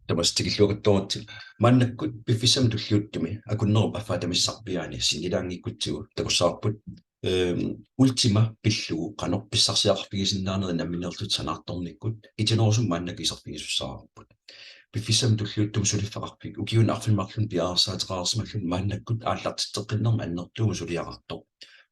тамастигиллугаттуарти мааннаккут пиффисам туллиуттуми акуннерум аффаатамиссарпиаани синилаангиккутсигу такуссаарпут ультима пиллугу канор писсарсиақарфигисиннаанери намминерлут санаарторниккут итинерусум мааннак исарфигисуссаарпут пиффисам туллиуттум сулиффақарфик укиун арфиммарлун пиарсаатеқарсмаллун мааннаккут ааллартиттеққиннерма аннертууму сулиақартор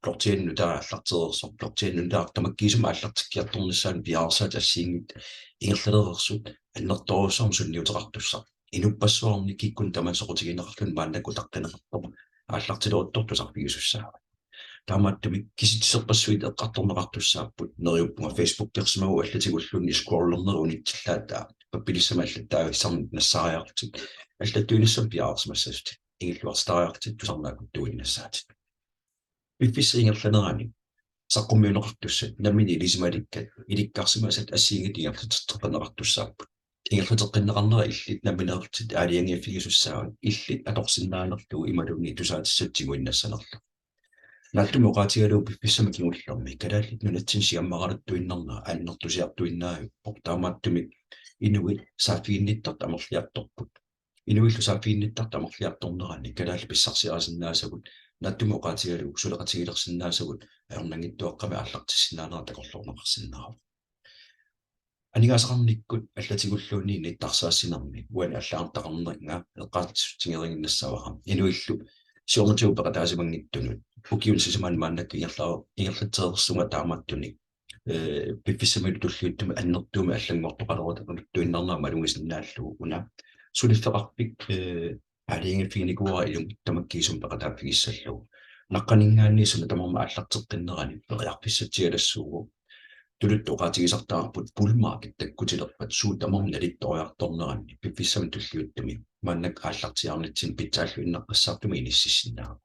плортианну таа аллартеерсо плортианну таа тамаккисум ааллартиккиарторнissaан пиарсаат ассиингит ингерлерерсут аннерторуссаарму сунниутеқартуссаа инуппассуарни киккун тамансоқутигинеқарлун мааннакку таққинеқартор ааллартилуоттортусарфигисуссаа таамааттуми киситсерпассуит эққарторнеқартуссааппут нериуппунга фейсбук персимагу аллатигуллунни скроллернерунитсиллаатаа паппилиссамааллаттаа исарнит нассаариартик аллаттуиниссам пиаарсмассаст ингиллуарстаариартик тусарнаакуттуиннассаатик пиффиссиингерланерани саққуммиунеқартуссат наммини илисималиккат иликкарсимасат ассиингит ингерлутертеққанеқартуссааппут ингерлутеққиннеқарнера иллит намминеэртит аалиангиаффигисуссаават иллит аторсиннаанерлугу ималуни тусаатиссатсигуиннассанерлу налтуми оқаатигалуу пиффиссама кигуллерми калааллит нунатсин сиаммагалаттуиннерна ааннертусиартуиннааю портаамааттуми инуит саафигинниттарт амерлиарторпут инуиллу саафигинниттарт амерлиарторнерани калаалли писсарсиарасиннаасагут наттуми оқаатигалуу сулеқатигилерсиннаасагут аернангиттуаққами ааллартиссинаанера такорлорнеқарсиннаава анигаасақарниккут аллатигуллуунни ниттарсаассинерми уани аллаартақарнеринга эққаатсутингерингиннассавара инуиллу сиорнатиуппеқатаасимангиттунут укиун сисимаан мааннакки ингерлатеерсунга таамааттуни пиффиссамилу туллиуттуми аннертууми аллангортоқалерута туиннарнаа малугисиннааллугу уна сулиффеқарпик алингиффигникуара илум тамаккиисум пеқатааффигиссаллугу наққанингаанниисуна тамарма ааллартеққиннерани пеқиарписсатигалассуугу тулуттоқаатигисартаарпут пулмаакит таккутилерпат суу тамарма налитториарторнерани пиффиссами туллиуттуми мааннак ааллартиарнитсин питсааллу иннаққассаартуми иниссиссинаа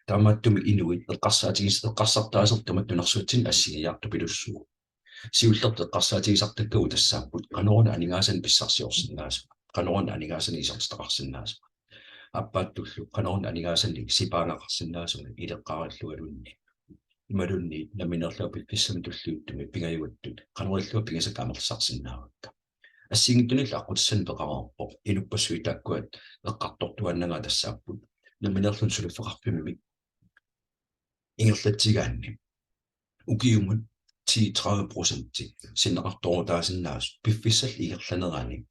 таамааттуми инуит эққарсаатигис эққарсартаасертаматтунарсуутсин ассигиаарту пилуссуу сиуллерт эққарсаатигисартаккагу тассааппут канорона анигаасан писсарсиорсиннаасу канорона анигаасан исартақарсиннаасу аппааттуллу канорона анигаасан сипаангақарсиннаасуна илеққараллугалунни ималунни наминерлаа писсами туллиуттуми пингаюаттут канориллуа пингасак амерлсарсиннаавакка ассигиттунилла аққутссан пеқараарпо инуппассуитааккуат эққартортуаннага тассааппут наминерлун сулиффеқарпимми ингерлатсигаанни укиумут 10-30% синнеқарторутаасиннаас пиффиссал игерланерани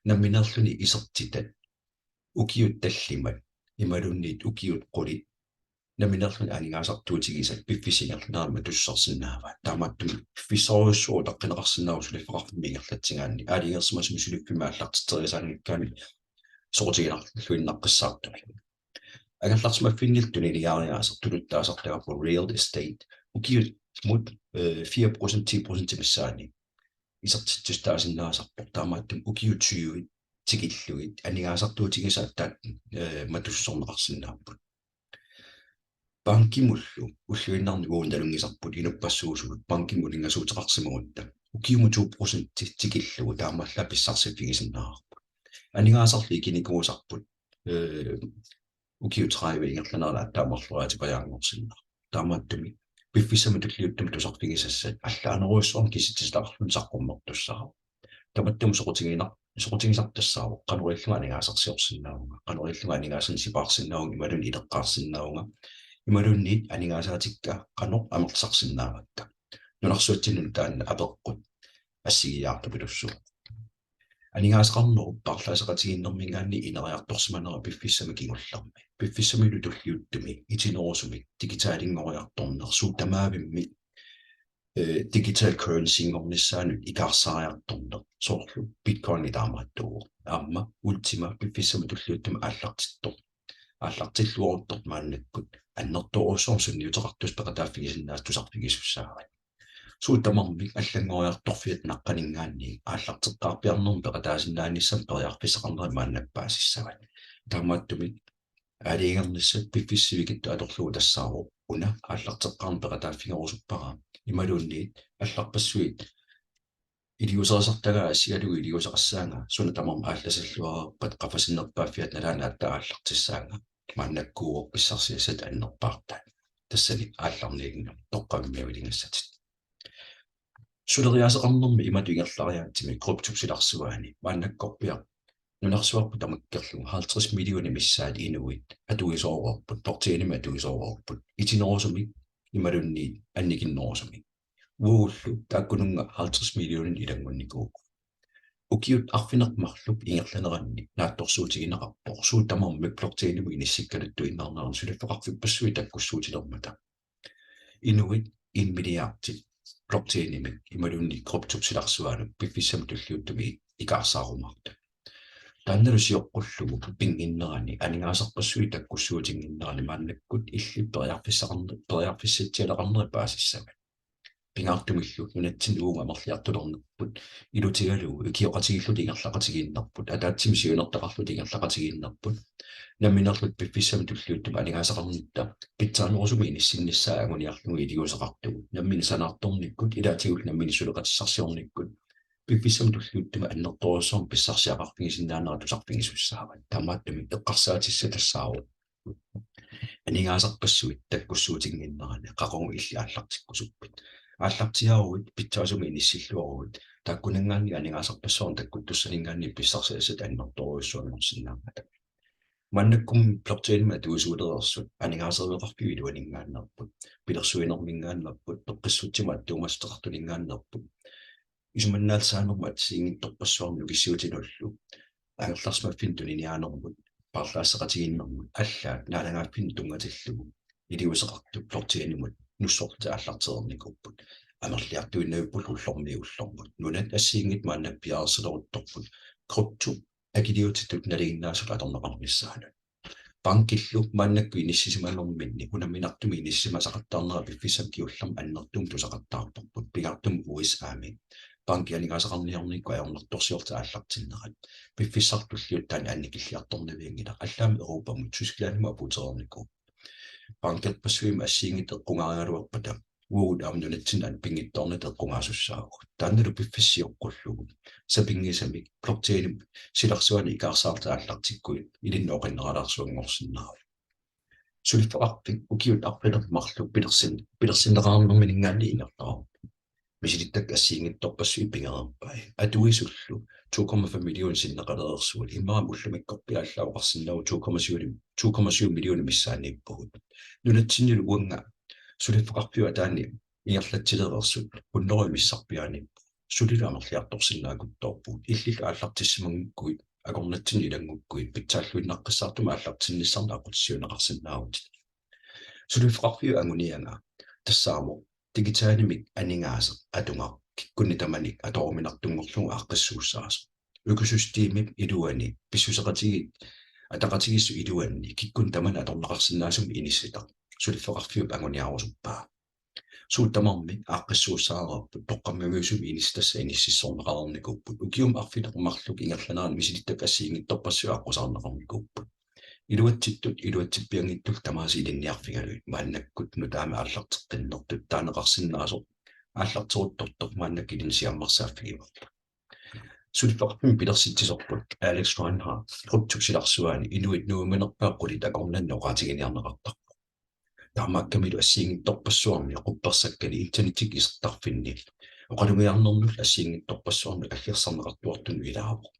наминерлуни исертитат укиут таллимат ималунниит укиут қулит наминерлун анигаасартуутигисат пиффисингерланерма туссарсинаава таамааттуми пиффисоруссуу таққинеқарсинааву сулиффеқарпимми игерлатсигаанни аалингерсимасми сулиффимааллартитсериасааниккаами соқутигинарлуиннаққиссаартуми агаллартимаффингилтуни лигаариаасертулуттаасартагаппу real estate укиут мут 4% 10% миссаани исертиттустаасиннаасарпо таамааттум укиут 20 тигиллуит анигаасартуутигисааттаат матуссорнеқарсинааппут банкимуллу уллуиннарни уунналунгисарпут инуппассуусулут банкимулингасуутеқарсимагутта укиуму 2% тигиллугу таамаалла писсарсиффигисиннаарпут анигаасарли киникуусарпут укиутраиве ингерланерла таамарлуаати паяангорсинна таамааттуми пиффиссами туллиуттуми тусарфигисассат аллаанеруйссуарн киситсиларлун саққуммертуссаа таматтум соқутигисартассаа қануиллуга анигаасарсиорсиннаунга қануиллуга анигаасан сипаарсиннаунга ималун илеққарсиннаунга ималунниит анигаасаатикка қанор амерлсарсиннаавакка нунарсуатсиннун таанна апеққут ассигиаарту пилуссуу анигаасақарнеру парлаасеқатигиннэрмингаанни инериарторсиманера пиффиссами кигуллерми пиффиссамилу туллиуттуми итинерусуми дигитаалингориарторнер суутамаавимми digital currency ngornissaanut ikaarsaariartorner sooрлу bitcoin таамааттуу аама ultima пиффиссами туллиуттуми ааллартиллуоруттор мааннаккут аннерторуусоорсунниутеқартус пеқатааффигисиннаас тусарфигисуссаарат суутамарми аллангориарторфиат наққанингаанни ааллартеққарпиарнерми пеқатаасиннаанниссам периарфисеқарнери мааннаппаасиссават таамааттуми алиигерниссат пиффиссивикитту аторлугу тассаару уна ааллартеққарн пеқатааффигерусуппара ималуунниит алларпассуит илиусерсартагаа ассигалуги илиусеқассаанга суна тамарма аалласаллуарпат қафасиннерпааффиат налаана аттааллартиссаанга мааннаккуу писсарсиасат аннерпаарта тассани аалларниигна тоққаммиавилингассатит сулериасеқарнэрми иматуингерлариаатими корруптуксиларсуаани мааннаккорпиа нунарсуарпу тамаккерлугу 50 миллиони миссаат инуит атуисоорорпут тортииними атуисоорорпут итинерусуми ималунни анникиннерусуми уугуллу тааккунунга 50 миллионин илангунникуу укиут арфинермарлуп ингерланеранни наатторсуутигинеқарпо суутамармик тортииними иниссиккалутту иннаарнаарн сулиффеқарфиппассуи таккуссуутилермата инуит 1 миллиардит тортииними ималунни корруптуксиларсуаanu пиффиссам туллиуттуми икаарсаарумарта таанналусиоққуллугу пингиннерани анигаасарпассуи таккуссуутингиннерани мааннаккут периарфиссатсиалеқарнери паасиссами пингаартумиллу нунатсин уунга амерлиартулернерпут илутигалугу икиоқатигиллут ингерлақатигииннарпут атаатсими сиунертақарлут ингерлақатигииннарпут наминерлут пиффиссами туллиуттума анигаасақарнитта питсаанерусуми иниссиннссаа агуниарлугу илиусеқартугу наммини санаартторниккут илаатигул наммини сулеқатиссарсиорниккут пипписам туллуттума аннерторуссорм писсарсиақарпигисиннаанера тусарпигисуссаават тамааттуми эққарсаатисса тассаару анигаасарпассуит таккуссуутингиннерани қақонгу илли ааллартиккусуппит ааллартиааруит питсаасуми иниссиллуаруит тааккунангаанни анигаасарпассуарн таккуттуссанингаанни писсарсиасат аннерторуссуанерсиннаамата маннаккум плортиинма туисуулерерсут анигаасериоқарпиу илуанингааннерпут пилерсуинермингааннерпут тоққиссутсима аттуумастеқартулингааннерпут исуманнаалсаанермат сиингитторпассуарну киссиутинуллу ангерларсмаффинтунини аанермут парлаассеқатигиннэрмут аллаат наалагааппин тунгатиллугу илиусеқарту плортианимут нуссорта аллартерникуппут амерлиартуиннавиппул уллормиуллормут нунат ассиингит мааннап пиаарселерутторпут крутту акилиутиттут налигиннаасула аторнеқарнissaanu панкиллу мааннакку иниссисиманнэрминни унамминартуми иниссимасақаттаарнера пиффисам киуллам аннертум тусақаттаарторпут пигартум уисаами панкианигаасақарниорникку аернэрторсиорта ааллартиннерат пиффиссартуллиуттаани анникиллиарторнавиангила аллаами европамут тускилаанма апутерерникку панкерпассуима ассиингит эққунгаригалуарпата уут амнунатсинан пингитторнат эққунгаасуссаагу таанналу пиффиссиоққуллугу сапингисами плортииним силарсуани икаарсаарта ааллартиккуи илиннооқиннералаарсуангорсиннаа сулиффеқарпик укиут арпилермарлу пилерсиннеқарнермин ингаанни инертаа мисилиттак ассиингитторпассуи пингерерпай атуисуллу 2,5 миллион синнеқалерерсуут иммаам уллумиккорпиаллаоқарсиннау 2,7 миллион миссаанииппугут нунатсиннилу уанга сулиффеқарпиуа таани ингерлатсилерерсут пуннерui миссарпиаани сулилуамерлиарторсиннаакутторпут иллил ааллартиссимангуккуит акорнатсин илангуккуит питсааллуиннаққиссаартума ааллартиннissarna ақутсиунеқарсиннаавут сулиффеқарпиуа ангунианга тассаамо дигитаанимик анингааса атунга киккунни тамани аторуминартунгорлугу ааққиссууссаасо økosystемип илуани писсусеқатигит атақатигиссу илуанни киккун тамана аторнеқарсиннаасум иниссита сулиффеқарпиуп ангуниарусуппаа суутамарми ааққиссууссаарерпут тоққаммагуусум инистасса иниссиссорнеқарерникуппут укиум арфилермарлук ингерланаан мисилиттак ассиингиттарпассуа аққусаарнеқарникуппут илуатсиппиангиттул тамааси илинниарфигалуит мааннаккут нутаама ааллартеққиннертут таанеқарсиннаасо ааллартеруттортор мааннак илинсиаммарсааффигимарпа сулиффеқарпим пилерситсисорпут Алекс Райнхард корруптуксиларсуаани инуит нууманерпааққулит акорнанноқаатигиниарнеқартарпа таамааккамилу ассиингитторпассуарни қупперсаккани интернетик исертарфинни оқалугиарнернул ассиингитторпассуарни аллиерсарнеқартуартун илаапо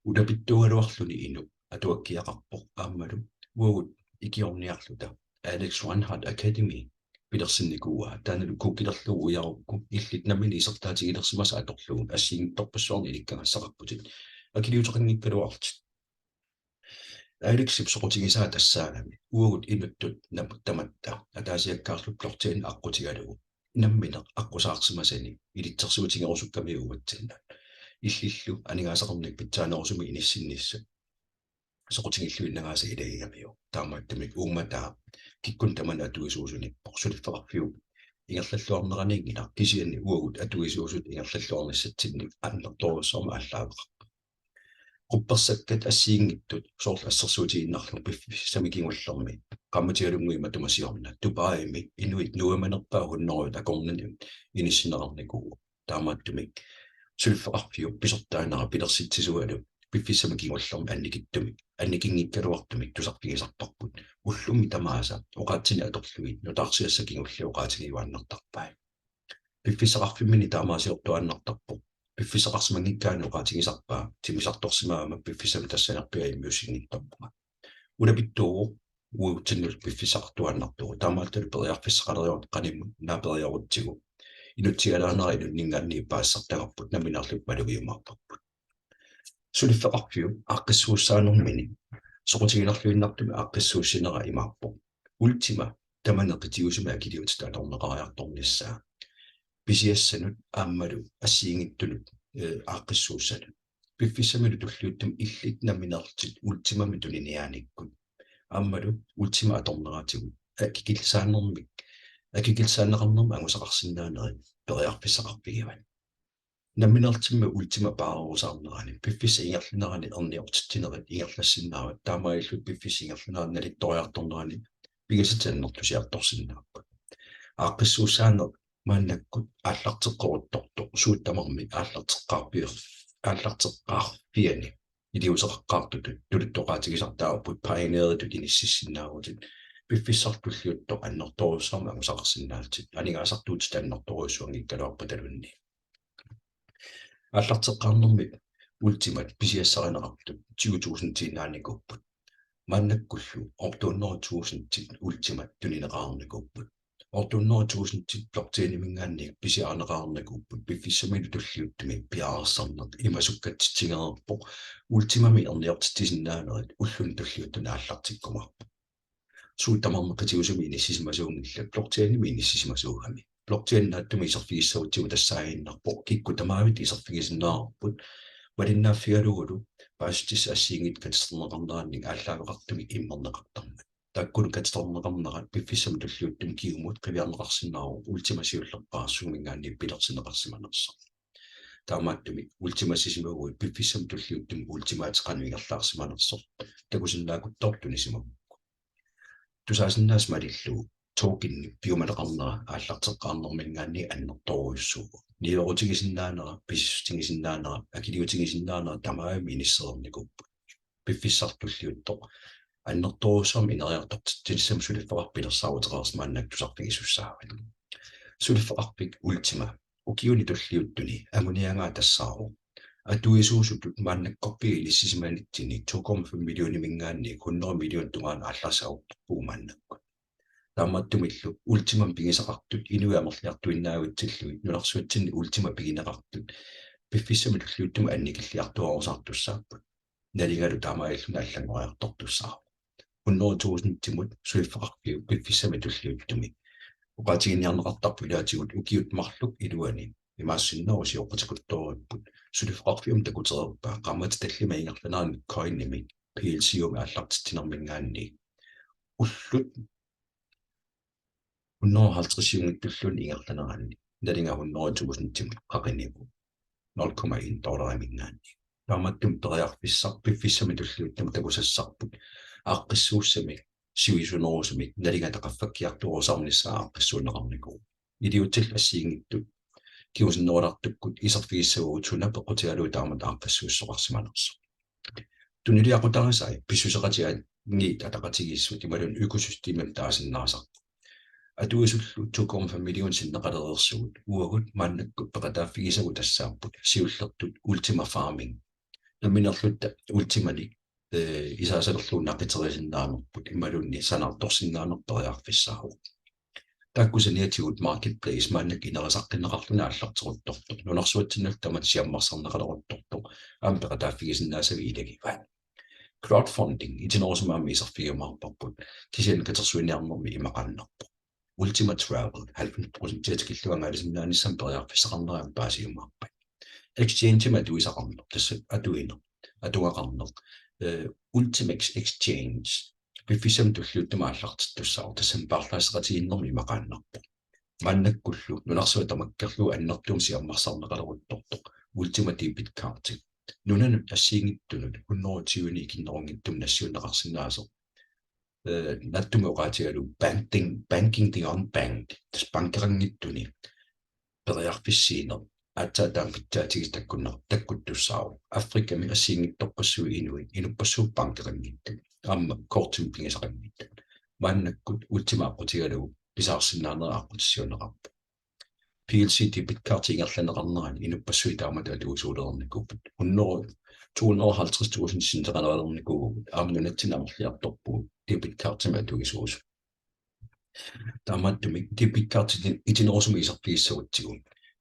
улапиттугалуарлуни ину атуаккиақарпоқ ааммалу уагут икиорниарлута Алекс Райнхард академи пилерсинникуа тааналу куккилерлугу уярукку иллит наммини исертаатигилерсимаса аторлугу ассиингитторпассуарни иликкангассақарпутит акилиутеқингиккалуарлут Алекс сорутигисаа тассаанами уагут инуттут намуттаматта атаасиаккаарлут плортиин аққутигалугу наммина аққусаарсимасани илитсерсуутингерусуккамиугатсинна иллиллу анигаасақарник питсаанерусуми иниссиннисса сорутингиллуиннагааса илагигамиу таамааттамик ууматаа киккун тамана атуисуусуни порсулиффеқарфиу ингерллуарнеранингила кисианни уагут атуисуусут ингерллуарниссатсинник аннерторуссорма аллаавеқарпа quppersakkat assiingittut soorl assersuutiginnarlu piffisamikingullermi qammatigalunguima tumasiorna tupaimi inuit nuamanerpaa hunnerut akornani inissinneqarnikugu taamaattumik sulfeqarfiu pisortaanara pilersitsisualu piffisamikingullermi annikingikkaluartumik tusarpigisarparput ullumi tamaasa oqaatsini atorluit nutarsiassakingullu oqaatigiuannartarpai пиффисақарфиммини таамаасиортуаннартарпо пиффисақарсимангиккаану тимисарторсимаама пиффисами тассанерпиа имиусигниттарпуга улапиттууру уутсиннул пиффисақартуаннартугу таамааттулу периарфиссақалериорт каниммут наапериарутсигу инутсигалаанера инуннингаанни паассартагарпут наминарлуп малугиумаарпарпут сулиффеқарфиу аққиссууссаанермини соқутигинарлуиннартуми аққиссууссинера имаарпо ультима таманеқитиусима акилиутта алорнеқариарторниссаа писиассанут ааммалу ассиингиттулут аққиссууссана пиффиссамилу туллиуттум иллит наминерлтит ультимами тулиниааниккут ааммалу ультима аторнераатигу акикилсааннэрмик акикилсааннеқарнэрма ангусақарсинаанери периарфиссақарпигиван наминертимма ультима паарусаарнерани пиффис ингерлинерани эрниортиттинерит ингерлассиннаават таамаиллут пиффис ингерлинерани налитториарторнерани пигасатааннэртусиарторсиннааппа аққиссууссаанер мааннаккут ааллартеққорутторто сууттамерми ааллартеққарпиани илиусеқаққартут тулуттоқаатигисартааппут паинееритут иниссиссиннаавутит пиффиссартуллиутто аннерторуссарма агусақарсиннаалтит анигаасартуут тааннерторуссуангиккалуарпа талунни ааллартеққарнэрми ультимат писиассаринеқартут 20000 тинааникуппут мааннаккуллу ортууннерутуусинтит ультимат тунинеқарникуппут ортууннерутуусинтит плортинимингаанник писиарнеқарникуппут пиффиссамилу туллиуттуми пиаарсарнерт имасуккатсигерерпо ультимами эрниортиттисиннаанерит уллун туллиуттуна ааллартиккумарпо суутамармеқатиусуми иниссисимасуунгилла плортианими иниссисимасуугами плортианнааттуми исерфигиссаутсигу тассаагиннарпо кикку тамаавит исерфигисиннаарпут валиннааффигалугулу паастис ассиингит катстернеқарнеранник ааллаагеқартуми иммернеқартармат таккулу катстернеқарнерат пиффиссам туллиуттум киумут қивиарнеқарсинаару ультимасиуллерпаасуумингаанни пилерсинеқарсиманерсо таамааттуми ультимасисимагуи пиффиссам туллиуттум ультимаатеқануигерлаарсиманерсо такусиннаакуттортунисимагу тусаасиннаас малиллуу тоокинни пиумалеқарнера ааллартеққарнермингаанни аннерторуйуссуугу ниорутигисиннаанера писсутигисиннаанера акилиутигисиннаанера тамаами иниссерерникуппут пиффиссартуллиутто аннерторуссам инериартортиттиссам сулиффеқарпилерсаарутерерсмааннак тусарпигисуссаават сулиффеқарпик ультима укиуни туллиуттуни амуниангаа тассаару атуисуусутут мааннаккорпиги илиссисиманиттини 2,5 миллиони мингаанни 100 миллион тунгаана алласаауттарпуумааннакку таамааттумиллу ультимам пигисақартут инуиамерлиартуиннаагутсиллуи нуларсуатсинни ультима пигинеқартут пиффиссами туллиуттума анникиллиартуарусаартуссааппут налигалу таамаиллуна аллангориартортуссаа 100,000 тимут суиффеқарпиу пиффиссами туллиуттуми уqatiginiarneqartarpu ilaatigut ukiut marluk iluani имаассиннеруси оқутикутториппут сулиффеқарфиум такутерерпаа qammat тallima ингерланаани coinними PLC-ум ааллартиттинермингаанни уллут 150 ингерланаранни налинга 100,000 тим қақинику $0.1 мингаанни тааматтум периарфиссар пиффиссами туллиуттам такусассарпут ааққиссууссами сивисунерусами налинга тақаффаккиартуурусарниссаа ааққиссуунеқарнику илиутил ассиингиттут киусиннерулартуккут исерфигиссагуут суна пеқутигалуу таамат ааққиссууссоқарсиманерсо тунилиақутарисай писсусеқатиаат нги татақатигиссут ималун экосистемам таасиннаасар атуисуллу 2,5 миллион синнеқалериерсугут уагут мааннакку пеқатааффигисагу тассааппут сиуллертут ультима фарминг наминерлутта ультимали исаасалерлуун нақитерисиннаанерпут ималунни санаарторсиннаанерпериарфиссаару таккусаниатигут маркетплейс мааннак инерасаққиннеқарлуна аллартерутторто нунарсуатсиннал тамат сиаммарсарнеқалерутторто аампеқатааффигисиннаасави илагива crowdfunding итинерусумаами исерфигумаарпарпут кисиан катерсуиниарнерми имақаннерпо ultima travel 90% киллуангаалисиннаанissam периарфиссақарнераам паасиумаарпа exchange матуисақарнер тасса атуинер атуақарнер ultimax exchange пиффисам туллуттама аллартиттуссаар тассам паарлаасеқатигиннерми имақааннерпо маннаккуллу нунарсуатамаккерлу аннертуум сиаммарсарнеқалерутторто ultima debit card нунанут ассиингиттунут 120 киннерунгиттум нассуунеқарсинаасо наттуми оqaatiгалу banking the unbanked тас банкерангиттуни периарфиссиинер атсаатаам питтаатигис таккуттуссаару африками ассиингитторпассуи инуи инуппассуу банкерангитту амма кортим пингисақангитту мааннаккут ультимааққутигалу писаарсинаанераа аққутиссуунеқарпу PLC debitkarti ingerlaneqarnerani inuppassuit aamataatuusuulernernikuppat 250.000 sinteqaneralernikuugut aamnunatsinamерliartorpuu debitkartima atuisuus taamattumi debitkarti itinersumi isarpiissavutigun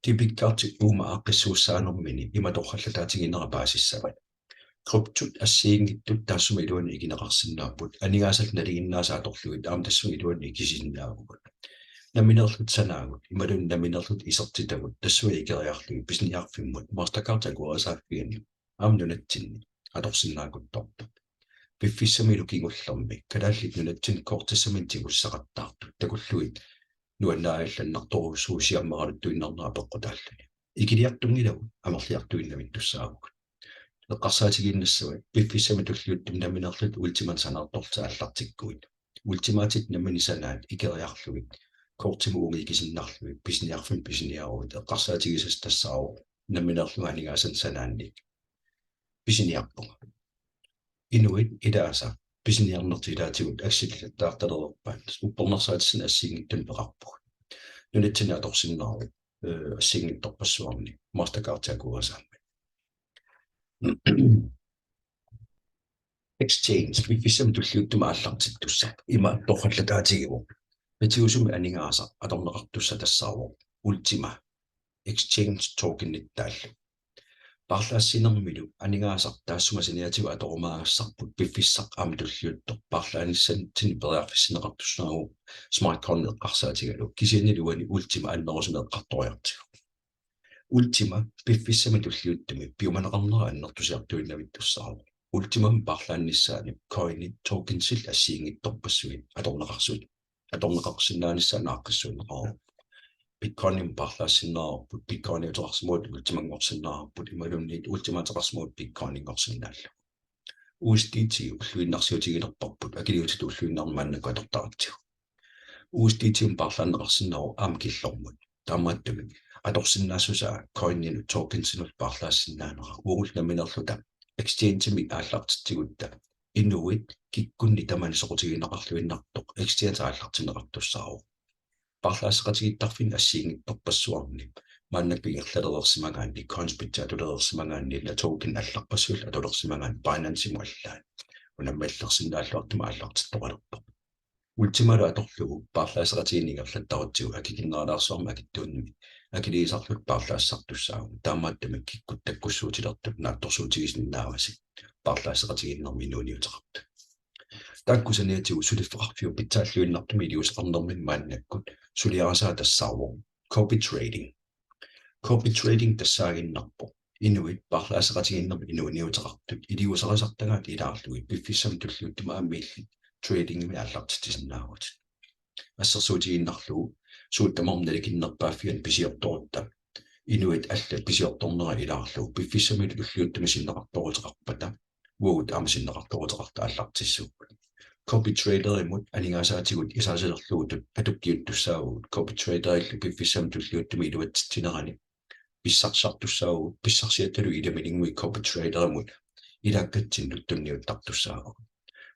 debitkarti uuma aaqqissuussaanermini imatorrallataatiginnerapaasissavat kryptut assiingittut taassumi iluani igineqarsinnaapput anigaasat naliginnaasatorluit aam tassumi iluani ikisinnaagugut naminerlut sanaagut imalun naminerlut isertitagut tassui ikeriarlugi pisniarfimmut Mastercard-takuarasaaffiani aamnunatsinni atorsinnaaguttortu piffissami lukingullermi kalaallit nunatsin kortissamin tigussaqattaartut takulluit nuannaaallannartorusuusiammaqaluttuinnernerаа peqqutaallani ikiliartungilagu amerliartuinnamittussaagut leqqarsaatigiinnassavit piffissami tulliuttum naminerlut ultiman sanaartorta allartikkuit ultimaatit naminisanaat ikeriarlugit kortimuungi ikisinnarlugit pisniarfim pisniaruut eqqarsaatigisas tassaaru naminerluga anigaasan sanaannik pisniarpunga inuit idaasa pisniarnertilaatigut aksillattaartalererpaat uppornersaatsin assiingittun peqarpug nunatsinaa torsinnaaru assiingittorpassuarni Mastercard-takuarasaammi exchange piffissam tulliuttuma allartittussa ima torrallataatigivu Metiusum aningaasa atorneqartussa tassaaru ultima exchange token-nittaallu parlaassinermilu aningaasaq taassumasiниатигу аторумаагассарпут пиффиссақ ааматуллиутто parlaanissan tiniperiarfissineqartussanагу smart card эққарсаатигалу кисианилуани ultima аннерусуме эққарториартигу ultima пиффиссами туллиуттами пиуманеқарнера аннертусиартуиннавиттуссаару ultimam parlaannissaani coin tokensил ассиингитторпассуит аторнеқарсут аторнеқарсинааниссаанааққиссуунеқару Bitcoin parlaassinnаарput Bitcoin uterarsimuut ultimangorsinnаарput imalunniit ultimateqarsimuut Bitcoin ingorsinnaallu USDT ulluinnarsiutigilerparput akiliutit ulluinnarmaannaku atortarattigu USDT parlaanneqarsinnaaru aam killormut taamaattumi atorsinnaassusaa coininu tokensinut parlaassinnaaneqa uulnaminerluta exchange-mi aallartittigutta inuit kikkunni tamani soqutigineqarluinnartoq exchange aallartineqartussaaru parlaaseqatigittarfin assiingittorpassuarni maannakpingerlalerersimagaan Bitcoins pitsaatulerersimagaan illa token allarpassuul atulersimagaan Binance-imu allaat unammallersinnaalluartuma allartittoqalerpo ultimalu atorlugu parlaaseqatiginingerlattarutsigu akikinneralaarsuarma akittuunnimi akiliisarlut parlaassartussaagu taamaattami kikkuttakkussuutilertut naattorsuutigisinnaavasi parlaaseqatiginnermi nuuniuteqartu taakkusaniatigu sulifferarfiu pitsaalluinnartumi iliusaqarnermin maannakkut suliarasaa tassaaru copy trading tassaaginnarpo inuit parlaaseqatiginnermi inuuniuteqartut iliusaqasartagaat ilaarlugi piffissam tulluuttuma aammiilli tradingmi allartitisinnaavut ассерсуутигиннарлугу сууттамарналикиннерпааффиан писиорторутта инуит алла писиорторнера илаарлугу пиффиссамилу уллиуттами синнеқарторутеқарпата уут аамасиннеқарторутеқарта аллартиссуут copy trader имут анигаасаатигут исаасилерлугутут атуккиуттуссаагут copy trader илли пиффиссам туллиуттами илуатситинерани писсарсартуссаагут писсарсиатталу иламилингуи copy trader имут илааккатсин туттунниуттартуссаагут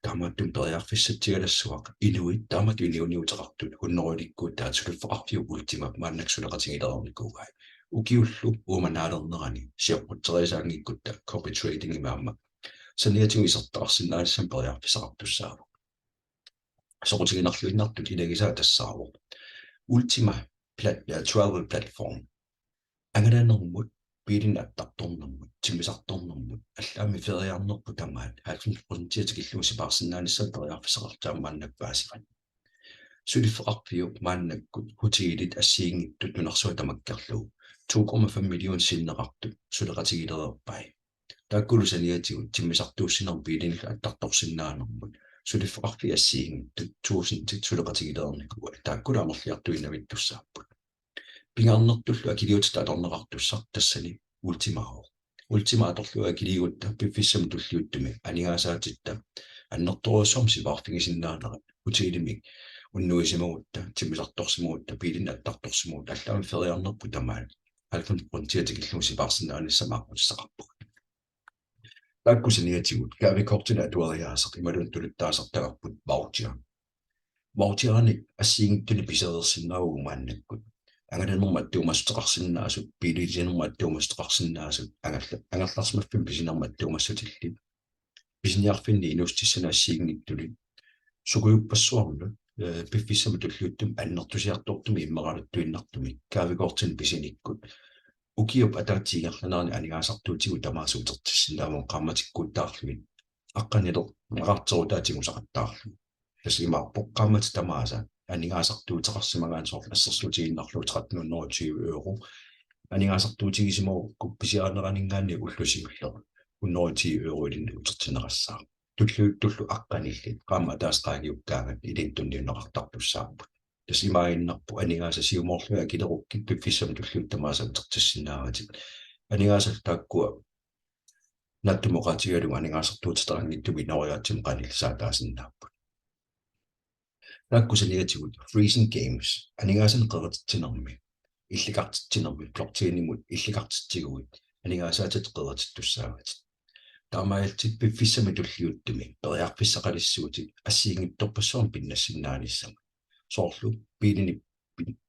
таамааттум периарфиссатсигалассуақ инуит таамат илиуниутеқартут хуннеруликкуут таатсулуффеқарфиу ултима мааннаксулеқатигилерникуугай укиуллу ууманаалернерани сиоққутсериасаангиккутта copy trading имаама саниатигу исертақарсинаассам периарфисақартуссааву соқутигинарлуиннартут илагисаа тассаару ultima travel platform ангалаанермут пилин аттарторнэрмут тимисарторнэрмут аллаами фериарнерпу тамаат 90% тикиллуси парсинааниссам периарфисақартаамааннаппаасиват сулиффеқарфиу мааннаккут хутигилит ассиингиттут нунарсуа тамаккерлугу 2,5 миллион синнеқартут сулеқатигилерерпай тааккулусаниатигут тиммисартууссинер пилинилла аттарторсиннаанермут сулиффеқарфи ассиингиттут 1000 сулеқатигилерникуа тааккула амерлиартуинавиттуссааппут пингарнертуллу акилиутта аторнеқартуссар тассани ultima аторлуа акилиигутта пиффиссам туллиуттуми анигаасаатитта аннерторуссорм сипаарфигисиннаанерат утилимик уннуисимагутта тимисарторсимагутта пилин аттарторсимагут аллаами фериарнерпу тамаат 90% тикиллуми сипаарсинааниссамааққуссақарпуг тааккусиниатигут кавикортина атуариаасақ ималун тулуттаасартагарпут ваучерани ассиингиттуни писерерсиннаагу мааннаккут ангаланермат туумастеқарсинаасут пилисинермат туумастеқарсинаасут ангалларсмаффин писинермат туумассутилли писиниарфинни инустиссанаассиигниттули сукуйуппассуарну пиффиссама туллуuттум аннертусиартортуми иммаралуттуиннартуми каавигоортин писиниккут укиуп атаатсигерланаарни анигаасартуутигу тамаасуутертиссинаавон qammatikkuuttaarlugit аққанилер меқартерутаатигусақаттаарлу тасимаарпоқ qammat тамааса анигаасартуутеқарсимагаан соор ассерсуутигиннарлу 1320 анигаасартуутигисимоо купписиаанеранинггаанни уллусиуллера 110 илинни утертинерассаа туллу аққаниллит qamma таасqaagiukkaangat илинтунниунеқартартуссаарпут тасимаагиннарпу анигааса сиумоорлуга килерукки пиффиссам туллуут тамааса утертиссинааратик анигаасал тааккуа наттумоqatiгалу анигаасартуутеқарангиттуми нориаатсим qanilsaataasinnаарпут таккусаниатигут freezing games анигаасан qeqertittinermi илликартитсинерми блокчейнимут илликартитсигуит анигаасаатат qeqertittussaavat таамаалтит пиффиссами туллиуттуми периарписсақалиссуутик ассиингипторпассуарм пиннассиннаанissama соорлу пилини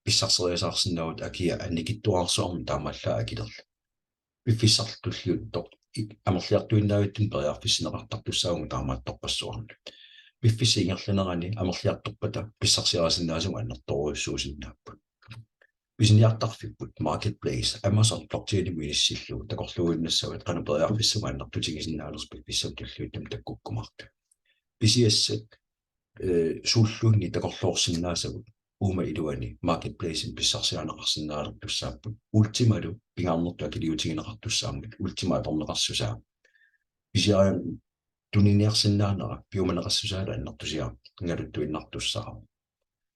писсарсериасаарсинаавут акия анникиттуарсуарми таамааллаа акилерла пиффиссартуллиутто амерлиартуиннаавиттун периарписсинеқартартуссаагума таамаатторпассуарну пиффисиингерланерани амерлиарторпата писсарсиарасиннаасума аннерторуйуссуусиннааппут писиниартарфиппут marketplace Amazon blockchain миниссиллу такорлуиннассават канапериарписсума аннертутигисиннаалерс пиффиссам туллуиттам таккуккумарта писиассат сууллуунни такорлуорсиннаасагут ума илуани marketplace писсарсианеқарсинаалертуссааппут ultimalu пингаарнертуа килиутигинеқартуссаамгат ultima торнеқарсусаа писиаан тунинниарсинаанера пиуманеқассусаала аннертусиаа нгалуттуиннартуссаа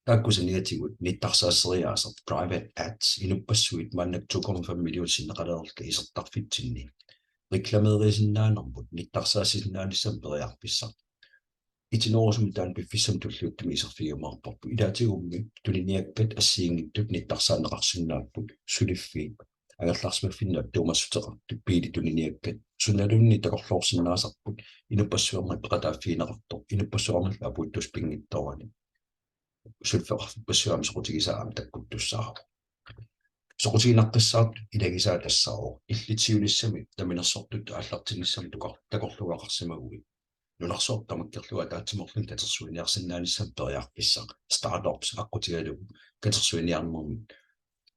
таккусаниатигут ниттарсаассериаасер private ads инуппассуит маннак 2,5 миллион синнеқалеерлта исертарфитсинни рекламеерисиннаанермут ниттарсаассиннаанissam периарписсар итинорусум таан пиффиссам туллуuттуми исерфигумаарпарпу илаатигумми тулиниаккат ассиингиттут ниттарсаанеқарсинааппут сулиффиит агерларсмаффиннат туумассутеқарту пиили тулиниаккат суналунни такорлуорсинаасарпут инуппассуармат пеқатааффиинеқартор инуппассуармал апуттус пингитторани сулфеқарфиппассуам соқутигисаам таккуттуссаа соқутигинаққиссаат илагисаа тассао иллитсиулиссами таминерсортут ааллартингиссами такорлугақарсимагуи нунарсоор тамаккерлуа таатсиморлун татерсуиниарсиннаанissam периарписсаа startups аққутигалу катерсуиниарнерми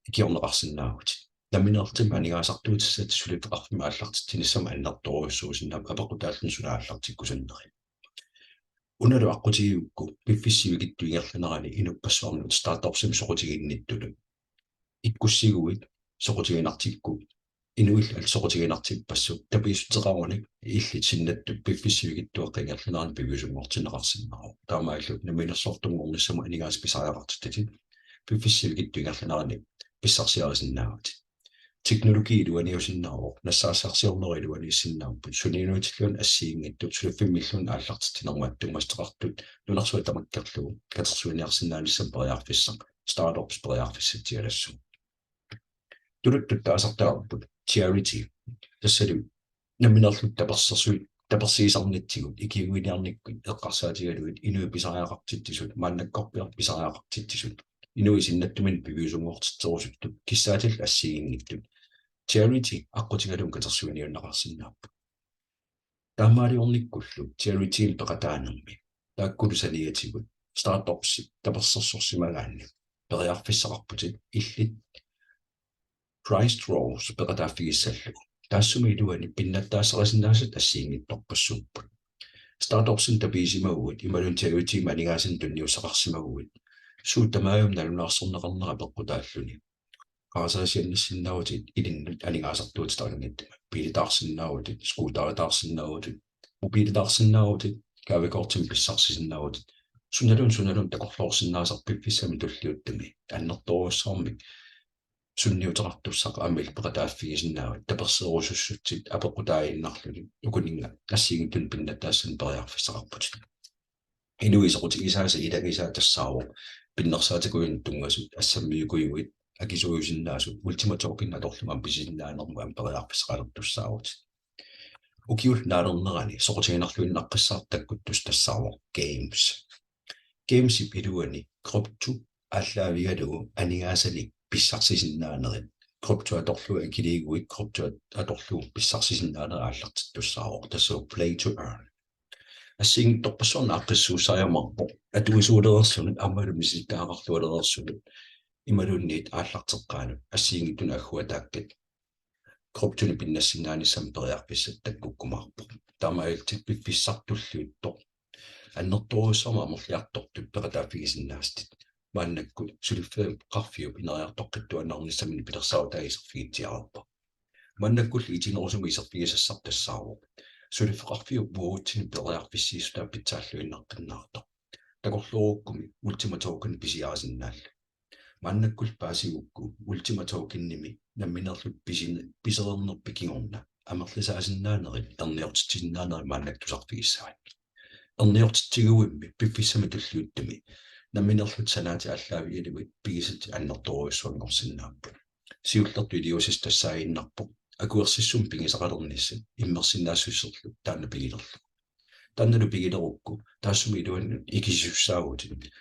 икиорнеқарсинаагут таминертим анигаасартуутиссат сулипеқарфима ааллартиттиниссама аннерторуйуссуусиннаап апақутааллун сунааллартиккусаннери уналу аққутигиукку пиффиссивигиттуингерланерани инуппассуарнут стартапсим соқутигинниттулу иккуссигуит соқутигинартикку инуилл соқутигинартиппассу тапииссутеқаруник иллит синнатту пиффиссивигиттуаққингерланерани пивисунгортинеқарсиннару таамааллут наминерсортунгорниссама анигаас писариақартутти пиффиссивигиттуингерланерани писсарсиарисиннаагат teknologiiluaniusinnaaruq nassaassarsiorneriluaniissinnaarput suniinuitillun assiingittut 5 millun aallartitinermaattumasteqartut nunarsuat tamakkerlugu katersuiniarsinnaanissam periarfissaq startups periarfissatialassu tuluttut taasartaarput charity tassalu naminerlut tapersiisarnittigut ikiguiniarnikkut eqqarsaatigaluit inuipisariaqartittisut maannakkorpiar pisariaqartittisut inuisinnattumin piviusungortitserusuttuk kissaatil assiingittut charity аққутигалун катерсуиниуннеқарсинааппу таамаалиорниккуллу charity пеқатаанерми тааккулусаниатигут startups таперсерсорсимагаанни периарфиссақарпутит иллит price draws пеқатааффигиссаллу таассуми илуани пиннаттаассерасиннаасат ассиингитторпассууппут startups табисимагуут ималун charity манигаасин тунниусақарсимагуут суутамааюм налунаарсорнеқарнера пеққутааллуни qaasasiannissinnaavut ilinut anigaasartuutitaqangittama piilitaarsinnaavut skuutaritаарsinnaavut mobiilitaarsinnaavut kaavikortim pissarsisinnaavut sunalun takorloorsinnaasarpiffissami tulliuttami annertorussarmi sunniuteqartussaq ammil peqataaffigisinnaavut taperseerusussutsit apequtaayinnarluni ukuninga assigittun pinnataassan periarfissaqarput inuisoqutigisaasa ilagisaa tassaaru pinnersaatikuin tungasut assammiukuiguit акисуусиннаасу ультиматоркиннаторлугам писиннааnermuam периарписqalertussaarut укиул наалернерани соқутигинарлуиннаққиссаартаккуттус тассаарво games ипилуани кропту аллаавигалугу анигаасани писсарсисиннаанерит крипто аторлу акилигуит крипто аторлу писсарсисиннаанер ааллартиттуссаавоо тассуу play to earn ассигин торпассуарна аққиссуусаажамарпо атуисуулерерсунут аммалумиситаақарлуалерерсунут ималунниит ааллартеққаанут ассигингитуна аггуатааккат кроптуни пиннассинааниссам периарписсат таккуккумаарпо таамаалтит пиффиссартуллуиттор аннерторуссама амерлиартортут ператаафигисиннаастит мааннакку сулиффе қарфиу инериартоққиттуаннарниссамини пилерсаау таисерфигитсиараппа мааннаккулли итинерусуми исерфигисассартассаавоо сулиффе қарфиу буутсини периарписсиистаа питсааллуиннаққиннаарто такорлууруккуми ультима токен писиаасиннаалла мааннаккул паасигукку ультима токенними намминерлут писерернерпи кигорна амерлисаасиннаанерит эрниортитсиннаанери мааннактусарфигиссаат эрниортитсигуимми пиффиссами туллиуттуми намминерлут санаати аллаави илуит пигисат аннерторуиссуангорсиннааппу сиуллерту илиусис тассаагиннарпу акуерсиссум пигисақалерниссат иммерсиннаассуссерлу таанна пигилерлу таанналу пигилерукку таассуми илуаннут икисиуссаагутит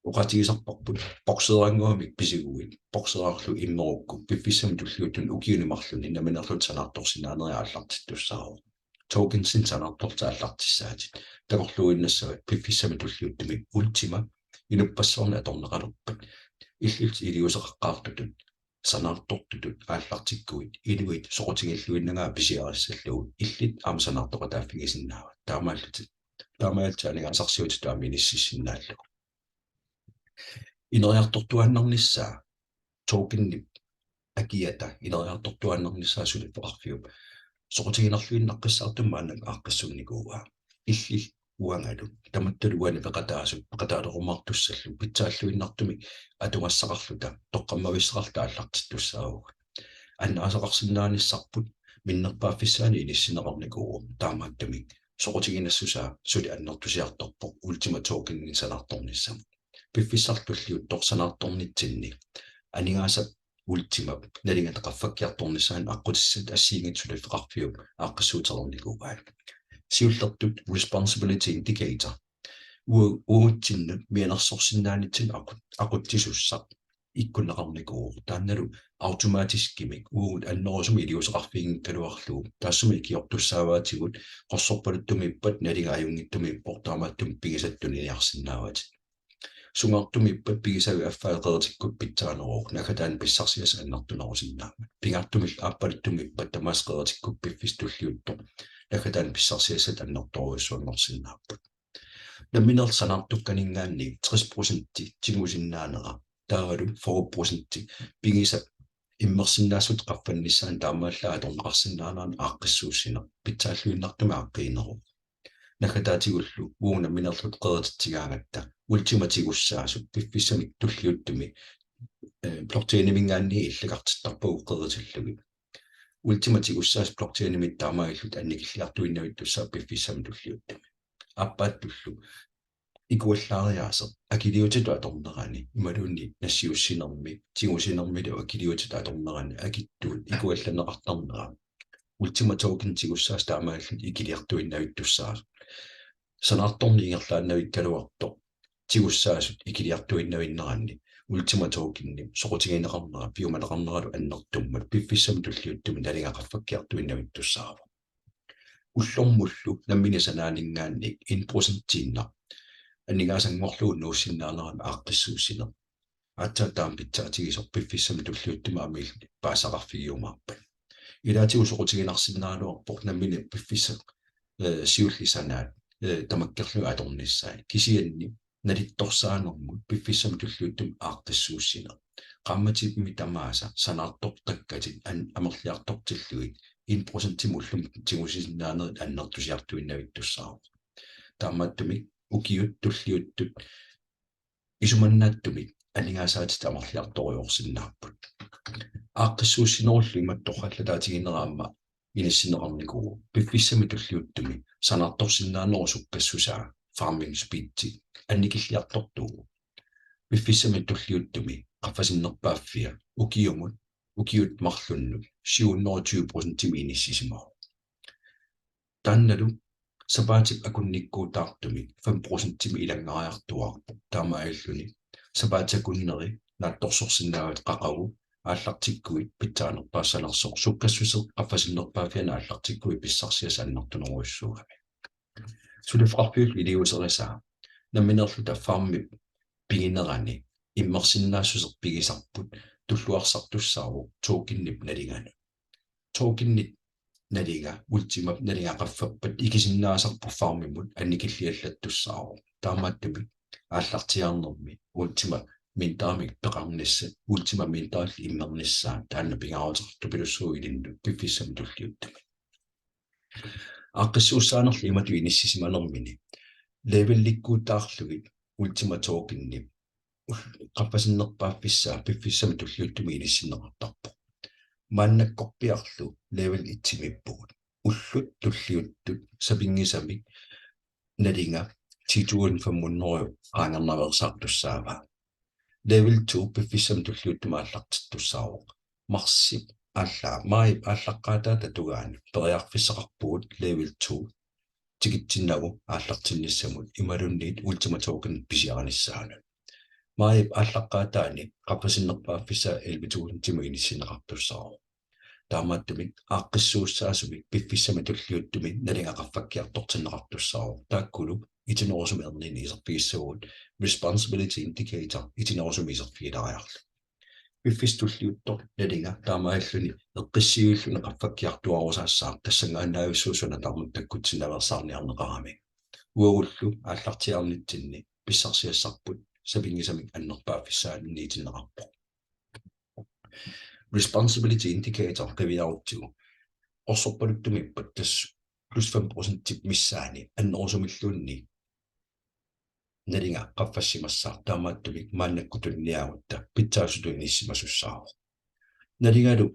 уqatigisarparput bokseraanguamik pisiguit bokseraarlu immerukku piffissami tulluutun ukiunimarluni naminerlut sanaartorsinnaaneri aallartittussaaru tokensin sanaartortaallartissaatit takorluinnassavit piffissami tulluuttumi ultima inuppassorna atorneqalerpat illut iliuseqaqqaartutut sanaartortutut aallartikkuit iluit soqotigilluinnagaa pisiarissallugut illit aamsanaartoqataaffigisinnaavat taamaaltaanigaasarsiut taaminissinnaalluk инериарторtuannarnissaa tokenni akiata инериарторtuannarnissaa сулиффеқарфиуп соқутигинарлуиннаққиссаартуммааннак ааққиссунникууаа илли уангалу таматталуани пеқатаасут пеқатаалеқумаартуссаллу питсааллуиннартуми атугассақарлута тоққаммависсеқарта аллартиттуссаагуга аннаасақарсиннааниссарпут миннерпааффиссаани иниссинеқарникуу таамааттуми соқутигинассусаа сули аннертусиарторпо ультима токенни санаарторниссам пиффиссартуллиут торсанаарторнитсинни анигааса ультима налингатақаффаккиарторнissaан аққутиссат ассиингит сулиффеқарфиуп ааққиссуутерерникуугаа сиуллертут responsibility indicator уутсиннут мианерсорсиннаанитсин ақуттисуссақ иккуннеқарникуу таанналу автоматискимик уут аннерусуми илиусеқарфигин калуарлуу таассуми киортуссааваатигут қорсорпалуттумиппат налингааюнгиттумиппор таамааттум пигисаттуни иниарсиннаавати сунгаартумиппат пигисави аффаеқеретиккут питтаанеруук накатаан писсарсиас аннартунерусиннаама пингартумил ааппалуттумиппат тамаасқеретиккут пиффистуллиутто накатаан писсарсиасат аннерторуиссуангорсиннааппут намминер санаартукканингаанни 30% тигусиннаанера тааралу 4% пигиса иммерсиннаассут qaffannissaan таамааллаа аторнеқарсиннаанеран ааққиссууссина питсааллуиннартума ааққиинеру накатаатигуллу ууна минерлут qeretittigaangatta ultimatigussaasu piffissamik tulliuttumi blockchain-imингаанни иллакартиттарпагу qeretillugi ultimatigussaasu blockchain-imit taamaillut annikilliartuinnavittussaa piffissami tulliuttumi аппааттуллу икуаллаариаасеқ акилиутиту аторнерани ималуунни нассиуссинерми тигусинермилу акилиутиту аторнерани акиттуут икуалланеқартарнера ultima token тигуссаас таамааллут икилиартуиннавиттуссаа санаарторниингерлааннавиккалуарто тигуссаасут икилиартуиннавиннеранни ultima tokenни соқутигинеқарнера пиуманеқарнералу аннертуммат пиффиссами туллиуттуми налингақаффаккиартуиннавиттуссаава уллормуллу намминисанаанинггаанни 1%-тиинна аннигаасангорлуу нууссиннаанеран ааққиссууссина атсаатаам питсаатигисор пиффиссами туллиуттумаамил паасақарфигиумаарпат илаатигу соқутигинарсиннаалуарпор наммини пиффисса сиуллисанаат тамаккерлу аторниссаа кисианни налитторсаанермут пиффиссами туллиуттум ааққиссууссина qammatipmi tamaasa sanaartortakkati амерлиартортиллуит 1% муллум тигусиннаанерит аннертусиартуиннавиттуссаа таамааттуми укиут туллиуттут исуманнааттуми анингаасаатит амерлиарториорсиннааппут ааққиссууссинеруллу иматтоқаллатаатигинераама иниссинеқарникуу пиффиссами туллиуттуми санаарторсиннаанеру суккассусаа farming speed анникиллиартортуу пиффиссами туллиуттуми qaffasinnерпааффиа укиут марлунну 27% иниссисимаа танналу сапаатип акунниккуутаартуми 5% илангариартуарпу таамааллуни сапаатакуннери наатторсорсиннаават qaqagu ааллартиккуит питтааnerpaassалерsoq sukkassuse qaffasinerpaafiana ааллартиккуи писсарсиасааннартунеруйссуугами сулифрарпиул илиусериsaa намминерлу таффаарми пигинерани иммерсиннаассусер пигисарпут туллуарсартуссаару тоокиннип налигану тоокиннит налига ультимап налигақаффаппат икисиннаасарпуффаармиммут анникиллиаллаттуссаару таамааттуми ааллартиаарнерми ультима минтаамик пеқарниссат ультима минтаалли иммерниссаа таанна пингаарутерту пилуссуу илинну пиффиссам туллиуттами аққиссууссаанерли имату иниссисиманермини левелликкуутаарлугит ультима тоокиннип qaffasinerpaaffissaa piffissami tulliuttumi inissinneqartarpo maannakkorpiarlu level 1-timippugut ullut tulliuttut sapingisamik nalinga 10.500 qaangernaversaartussaava level 2 piffissami tulliuttuma allartittussaaruq marsip alla mai allaqqaataa tatugaani periarfisseqarpugut level 2 tikitsinnagu aallartinnissamut imalunniit ultima token pisiaranissaaну маип аллаққаатаани қаппасиннерпааффиса 11.000 тима инисинеқартуссаару таамааттумик ааққиссууссаасумик пиффиссами туллиуттуми налингақарфаккиартортиннеқартуссаару тааккулу итинерусуми ернини исерпигиссагуут responsibility indicator итинерусуми исерфигилариарлу пиффистуллиуттор налинга таамааллуни эққиссиуллуни қаффаккиартуарусаассаа тассангааннаависсуусуна тармут таккутсинаверсаарниарнеқарами уагуллу ааллартиарнитсинни писсарсиассарпут sapingisamik annerpaaffissaanniitinneqarpo responsibility indicator qiviaruttigu orsorpaluttumippat tass +5% tip missaani annerusumilluunni nalinga qaffassimassaa taamaattumik maannakkutunniaagutta pitsaasutuinnissimasussaaro nalingalu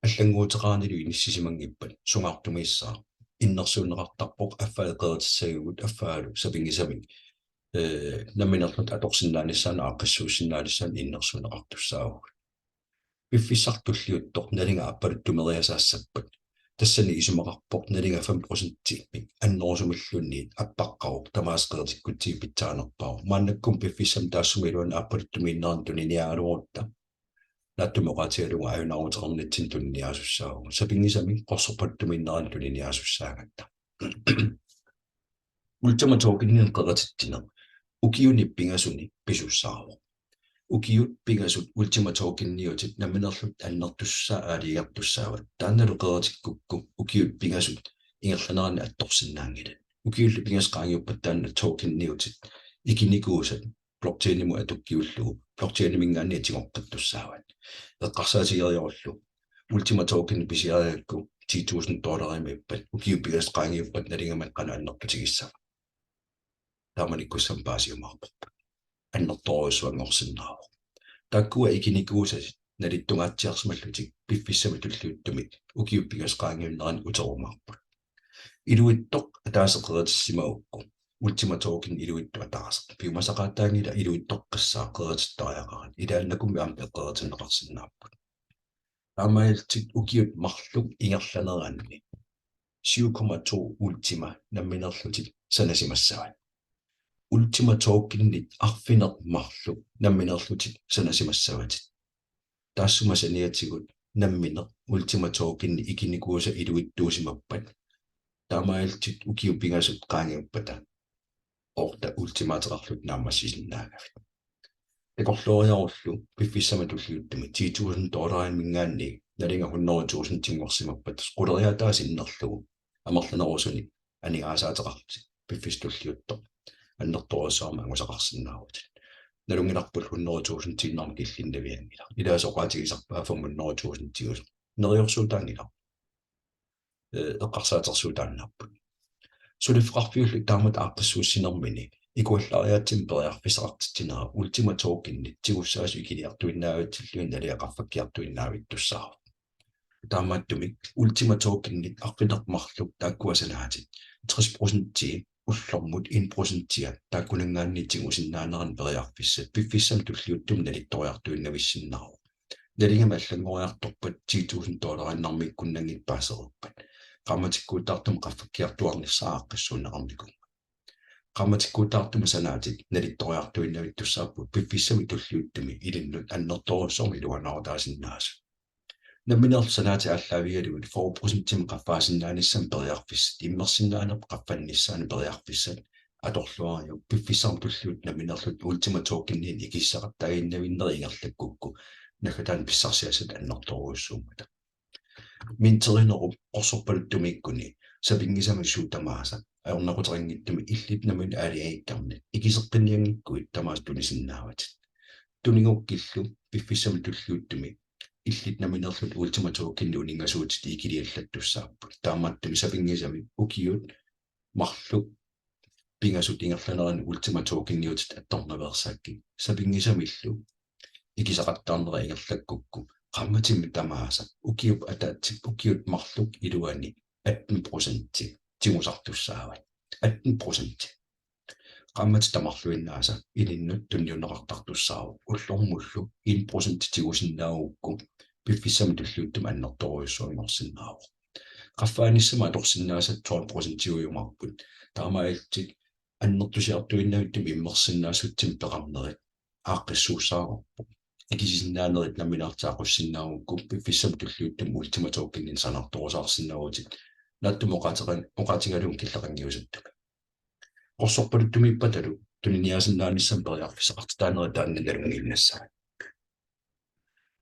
аллангуутеqaanilu inissisimanngippat sungaartumiissaa innersuunneqartarpoq affaaleqeritissagугут аффаалу sapingisamik намминерлут аторсиннаанissaана ааққиссуусиннаалиссаан иннерсунеқартуссаагу пиффиссартуллиуттор налинга аппалуттумериасаассаппат тассани исумеқарпоқ налинга 5% типпик аннерусумиллунниит аппаққаруq тамаасқеертиккутсии питсаанерпаа мааннаккум пиффиссам таассумилуана аппалуттумииннеран туниниаалуурутта нааттумеқатиалуга аюнаарутеқарнитсин тунниаасуссаагу сапингисами қорсорпалуттумииннеран туниниасуссаагатта ультима тоокиннин қератиттина укиуни пингасуни писуссаару укиут пингасут ультима тоокинниутит наминерлут аннертуссаа аалиартуссаават таанналу қератиккукку укиут пингасут ингерланерани атторсиннаангилат укиулли пингасқаангиуппат таанна тоокинниутит икиникуусат блокчейниму атуккиуллугу блокчейнимингаанни атигоққаттуссаават эққарсаатигериоруллу ультима тоокинни писиариакку $10,000 миппат укиут пингасқаангиуппат налингамат қана аннертутигиссаа тааманиккуссам паасиумаарпа аннерторуусуангорсиннааву таккуа икиникуусасит налиттунгаатсиарсималлутик пиффиссами туллиуттуми укиуппигасqaangiunnerani утерумаарпа илуиттоқ атаасеқератиссимаукку ультима тоокин илуитту атаарсеқ пиумасақаатаангила илуиттоққассаа қератиттариақаран илааннакумми аам пеққератиннеқарсиннааппа таамаалтик укиут марлук ингерланеранни 7,2 ультима намминерлутик санасимассават ультима тоокиннит арфинер марлу намминерлутик санасимассаватит таассумасаниатигут намминер ультима тоокинни икиникууса илуиттуусимаппат таамаалтик укиуппингасут qaangiuppata орта ультимаатерарлут наамассисиннаагавит экорлориаруллу пиффиссама туллиуттуми $10,000 мингаанни налинга 100,000 тингорсимаппат quleriataasиннерлугу амерланерусуни анигаасаатерарти пиффистуллиутто аннерторуссаарма ангусақарсиннаавут налунгиларпул 100,000 тиннарми киллиннавиангила илаасоqaатигисарпаа 100,000 тиус нериорсуутаангила эққарсаатерсуутааннарпут сулиффақарфиуллу таамат ааққиссууссинермини икуаллариаатсим периарфисақартитинера ультима тоокинни тигуссаасу икилиартуиннаавитсиллуин налиақарфаккиартуиннаавиттуссаа таамааттумик ультима тоокинни арфинермарлук тааккуасанаатит 60% уллормут 1% тааккунангааннитсигусиннаанеран периарфиссат пиффиссам туллиуттум налитториартуиннависсиннару налингама аллангориарторпат $10,000 иннармиккуннангиппаасеруппат qammatikkuutartum qaffakkiartuarnissaaqqiссуунеqarnikum qammatikkuutaartuma sanaatit nalittoriartuinnavittussaappu piffissami tulliuttumi ilinnut annertorussor iluanaartaasinnaas namminerl sanaati allaavigalugut 4% qaffaasinnaanissam periarfissat immersinnaanerp qaffannissaani periarfissat atorluariu piffissarm tulliut namminerlut ultima tokenniin ikissaqattaaginnavиннерингерлаккукку накатаан писсарсиасат аннэрторуйуссуумата минтеринеру орсорпалуттумиккуни сапингисами суутамааса аорнакутерингиттуми иллитнамун аалиаиккарни икисеққинниангиккуит тамаас тунисиннаават тунигуккиллу пиффиссами туллууттуми иллитнаминерлут ултима тоокинни унингасуутит икилиаллаттуссаарпут таамааттуми сапингисами укиут марлу пингасут ингерланерани ултима тоокинниутит атторнаверсаакки сапингисамиллу икисақаттаарнера ингерлаккукку qammatimi tamaasa ukiup ataatip ukiut marluk iluani 18% timusartussaavat 18% qammati tamarluinnaasa ilinnut tunniuneqartartussaavu ullormullu 1% tigusinnaagukku piffissami tulluuttum annertoriussuimorsinnaavu qaffaanissama atorsinnaasa 12% tiguumarput taamailtik annertusiartuinnavittum immersinnaasuttim peqarnerit aaqqissuussaarup ikisinnaanerit namminartaaqussinnaagukku piffissam tulluuttum ultima tokennin sanartorusarsinnaagutit nattumoqateqan oqatigalun killaqangiusattuk qorsorpaluttumiippatalu tuniniasinnaanissam periarfisaqartitaaneri taannalungiinnassaa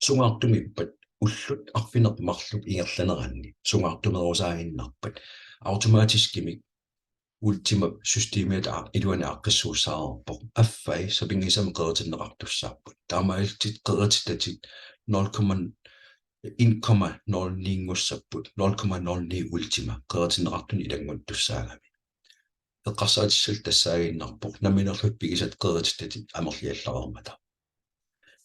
sungaartumippat ullut arfineq marluk ingerlaneranni sungaartumerusaainnarpat automatiskimik ultima systemet iluana aqqissuussaaruarpoq affai sapingisam qeretinneqartussaarput taamailtit qeretitatit 0,0 ultima qeretinneqartun ilannguttussaagami eqqarsaatissal tassaaginnarpoq naminerlut pigisat qeretitatit amerliallavermata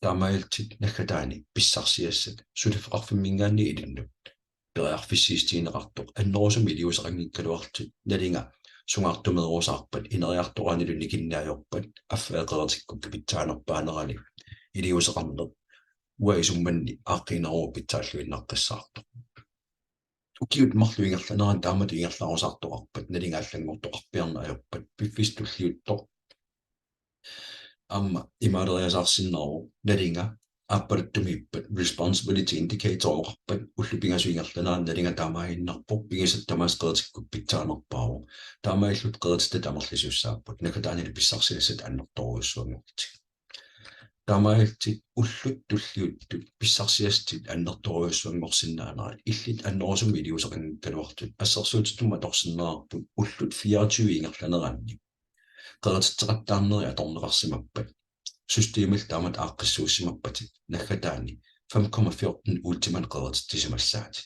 taamailtit naggataani pissarsiassat sulifeqarfimmingaanni ilinnut periarfissiistiineqartoq annerusum iliuseqanngikkaluartut nalinga sungaartumeruusaarpat ineriartoqanilu nikinnaajorpat affeeqeretikku pitsaanerpaanerani iliuseqarneq uaisummanni aaqqinaru pitsaalluinnaqqissaartoq ukiut marluingerlaneran taamatu ingerlarusaartoqarpat nalinga аллангортоqarpiarnaajorpat piffistulliuttoq amma imaaderiasaarsinneru nalinga aappaluttumiippat responsibility indicator oqarpat ullupingasuingerlaneran nalinga taamaaginnarpoq pigisat tamaas qeretikku pitsaanerpaaru taamaillut qeretitat amerlisuussaappat nakataanili pissarsiassat annertoruussuangortik taamailtit ullut tulliuttut pissarsiastit annertoruussuangorsinnaanera illit annerusum iliuseqanngikkaluartut assersuutittumma torsinnerarput ullut 24 ingerlaneranni qeretitteqattaarneri atorneqarsimappat systeemil taamat aaqqissuussimappatit naggataani 5,14 ultiman qeretittissimassaati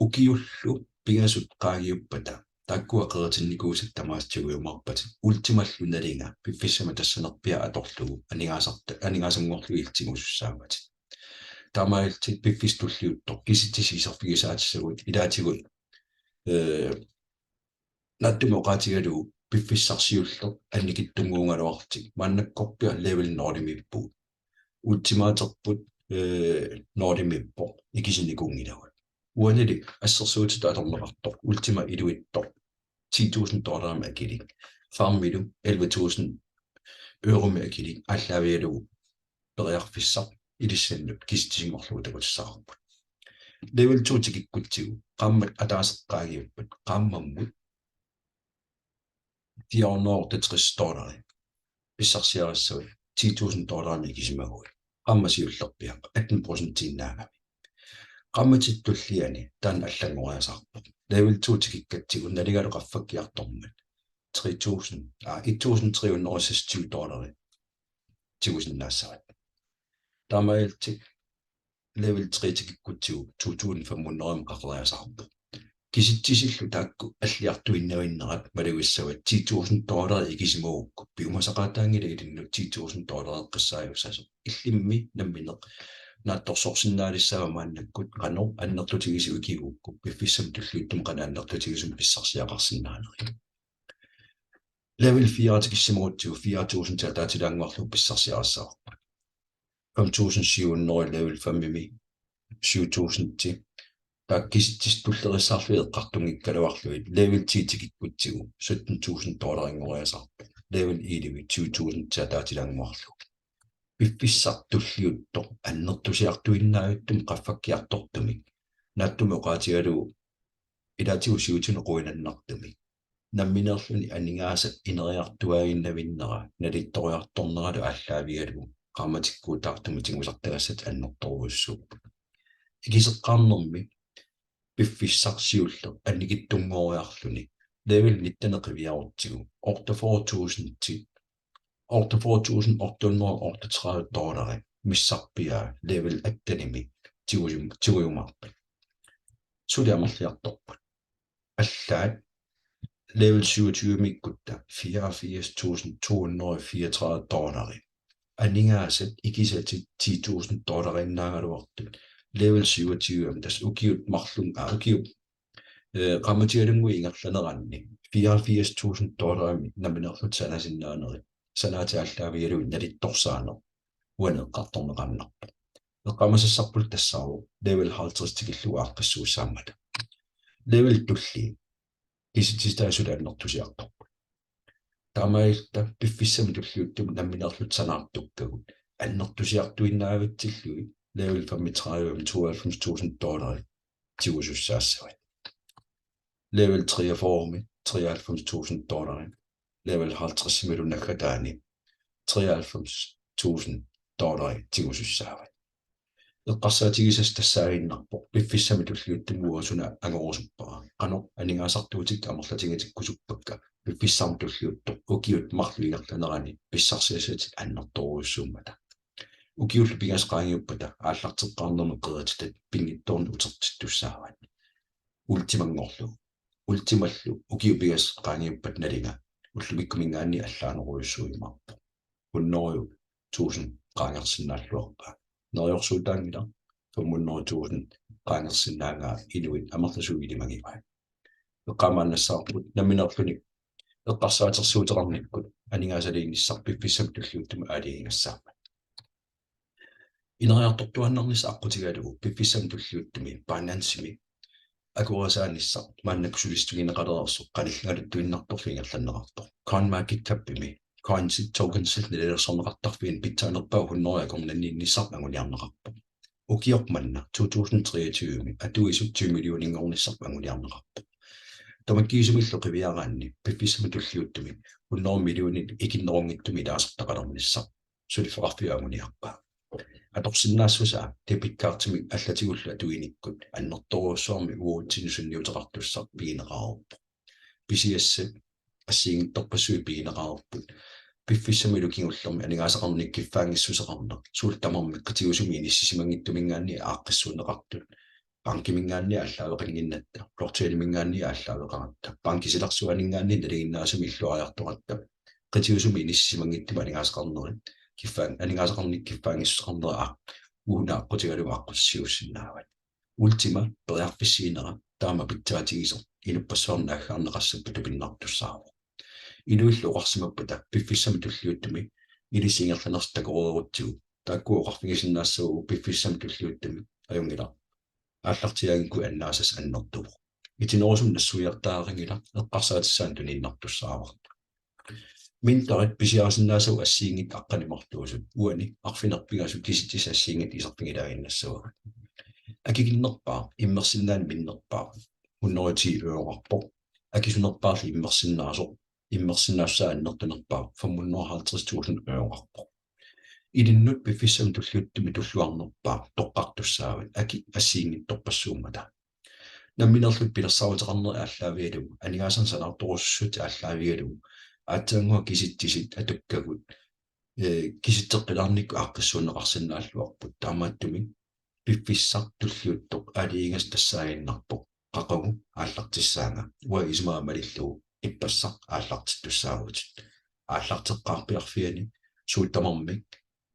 ukiullu pingasut qaagiuppata taakkua qeretinnikuusat tamaastiguumarpatit ultimallu nalinga piffissama tassanerpia atorlugu aningaasangorlu iltigusussaamatit taamailtit piffistulliuttoq kisittisiiserfigisaatissagut ilaatigut nattumoqaatigalugu piffissarsiulleq annikittunguungaluartik maannakkorpia level noorlimippuut ultimaaterput noorlimippoq ikisinikuungilagut uanili assersuutita atorneqartoq ultima iluittoq $10,000 akilik farmilu 11,000 euro akilik allaavialugu periarfissaq ilissannut kisittisingorlugu takutissaarput level 2 tikikkutsigu qammat ataaseqqaagiuppat qammammut $460 pissarsiarassavut $10,000 ikisimaguit qammasiullerpiaq 18% innaagami qammatitulliani taan allangoriasarpoq level 2 tikikkatsigu naligalu qaffakkiartormat $1,360 tigusinnaassavut taamailtik level 3 tikikkutsigu $2,500 qaqeriasarpoq kisittisillu taakku alliartuinnavinnerat malagussavat $10,000 ikisimuukku piumasaqaataangila ilinnut $10,000 qissaajussaasu illimmi nammineq naattorsorsinnaalissaava maannakkut qano annertutigisi ukiguukku piffissam tulluuttum qana annertutigisum pissarsiaqarsinnaaneri level 4 tikissimuutsigu 4,000 taataatilaanguarlu тааккиситсис туллерissаарфиэт қартунгиккалуарлуит level 10 тикиккутсигу $17,000 ингориасарпу level 11 $2,000 таатилангуарлу пиффиссартуллиутто аннертусиартуиннаавиттум qaffakkiartortumik нааттуми оқаатигалу илаатигу сиутинеқуинаннартуми намминерлүни анингааса инериартуаагиннавиннера налитториарторнералу аллаавигалу qaamatikkуутаартуми тигусартагассат аннерторуссууп игисеққарнерми пиффиссарсиулле анникиттунгориарлүни level 19 qivиарутсигу орта $4,838 миссарпиа level 18 тигуйумаарпи сулиамерлиарторпут аллаат level 27 миккутта $84,234 анингаасат икисати $10,000 иннаагалуартут level 27 тас укиут марлун укиут qaamatigalungui ingerlaneranni $84,000 наминерлут санасиннаанери санаатиаллаавигалу налитторсаано уанеққарторнеқарнарпа эққамасассарпул тассаару level 50 тикиллуга аққиссууссааммата level тулли киситистаасулааннэртусиарторпа таамаилта пиффиссами туллиуттум намминерлут санаартуккагут аннертусиартуиннаавитсиллуи level 35 $92,000 тигусуссаассават level 43 $93,000 level 50 милунаггатаани $93,000 тигусуссаават эққарсаатигисас тассаагиннарпо пиффиссами туллиуттумуусуна ангорусуппара қано анингаасартуутик амерлатингатиккусуппакка пиффиссарми туллиутто укиут марлуигерланерани писсарсиасатик аннерторуссууммата укиуллу пигасқаангиуппата ааллартеққарнерми қератитат пингитторни утертиттуссаават ультимангорлу ультималлу укиупигасқаангиуппат налинга уллумиккумингаани аллаанеруйуссуимарпо уннориу 1000 qaangersinnaаллуарпа нерйорсуутаангила 500,000 qaangersinnaanga inuit амерласугилимагиваа эққамааннассаарпут наминерлуни эққарсаатерсуутерарниккут анингаасалиинниссарпиффиссам туллиуттума аалиингассаама инериартортуаннарнис аққутигалугу пиффиссам туллиуттуми паанансими акуасааниссар мааннаксулистугинеқалерерсо қалилгалуттуиннарторлингерланнеқарто coinmarketcap-ими coinsit tokens нилерсорнеқартарфиин питсаанерпаа хуннориакорнанниинниссар ангулиарнеқарпо укиорпманна 2023-ми атуисут 20 миллионингорниссар ангулиарнеқарпо томаккиисумилло қивиараанни пиффиссами туллиуттуми 100 миллиони икиннерунгиттуми илаасартақалерниссар сулифеқарфиаагуниарпаа аторсиннаассуса дебиткаартими аллатигулла туиниккут аннерторуссуарми уутсинусунниутеқартуссар пигинеқарерпо писиассат ассиингитторпассуи пигинеқарерпут пиффиссами лукингуллерми анингаасақарник киффаангиссусеқарнер суултамарми қатигусуми иниссисимангиттумингаанни ааққиссуунеқартут банкимингаанни аллаавеқингиннатта блокчейнмингаанни аллаавеқаратта банкисиларсуанингаанни налигиннаасуми иллуариарторатта қатигусуми иниссисимангиттума анингаасақарнерит киффаан анингаасақарник киффаангиссусеқарнера уунааqqutiгалуга аққуссиуссиннаават ультима периарфиссиинера таама питтаатигисо инуппассуарнаахаарнеқассаппа тупиннартуссаарво илуиллу оқарсимаппата пиффиссами туллиуттуми илисингерланерс такорерутсигу тааккуоқарфигисиннаассагу пиффиссами туллиуттуми аюнгила ааллартиаагинку аннаасас аннертуво итинерусум нассуиартаарингила эққарсаатиссаан туниннартуссаарво минтарит писиарсиннаасагу ассиингит аққанимартуусут уани арфинерпигасу киситис ассиингит исартигилаагиннассагу акигиннерпаа иммерсиннаани миннерпаа уннорити øoqarpo акисунерпаарли иммерсиннаассаа аннертунерпаа 550,000 øoqarpo илиннут пиффиссам туллиуттуми туллуарнерпаа тоққартуссаават аки ассиингитторпассууммата намминерлут пилерсаавутеқарнери ааллаавигалугу анигаасан санаарторуссут ааллаавигалугу аатсаангуа киситтисит атуккагут киситтеққилаарникку аққиссуунеқарсинааллуарпут таамааттуми пиффиссар туллиуттоқ алиингас тассаагиннарпоқ qaqagu ааллартиссаанга уа исмаа малиллугу иппассақ ааллартиттуссаагут ааллартеққарпиарфиани суутамармик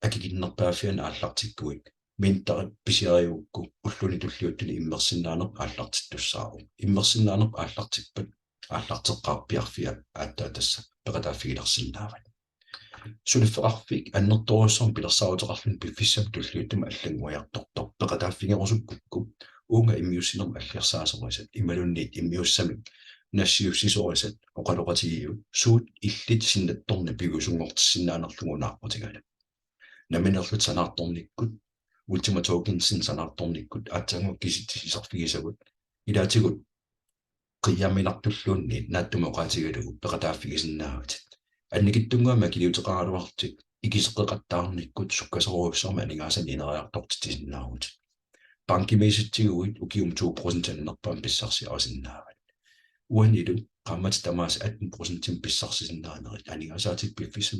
акигиннерпаафиана ааллартиккуик минтари писиариукку уллуни туллиуттуни иммерсиннаанерп ааллартиттуссаару иммерсиннаанерп ааллартиппат ааллартеққарпиарфиа ааттаатасса пеқатааффигилерсиннаават сулиффеқарфик аннерторуссорм пилерсаутеқарлун пиффиссам туллиуттума аллангуаярторто пеқатааффигерусуккукку unga immiussinum аллерсаасоrisat ималунниит иммиуссамик нассиуссисорисат оқалоқатигиу суут иллит синнатторни пигусунгортиссиннаанерлугунаарпутигала наминерлут санаарторниккут ultima tokensin санаарторниккут аатсангу киситсисарфигисагут илаатигут qiyamminartulluunni naattumoqaatigalugu peqataaффигисиннааватит анникиттунгаама килиутеқаралуартик икисеққеқаттаарниккут суккасоруussarma анигаасани инериартортитисиннаагут банкимиситсигуит укиум 2% аннерпаам писсарси авасиннаават уанилу qammat tamaas 18% писсарсисиннаанерит анигаасаатик пиффисам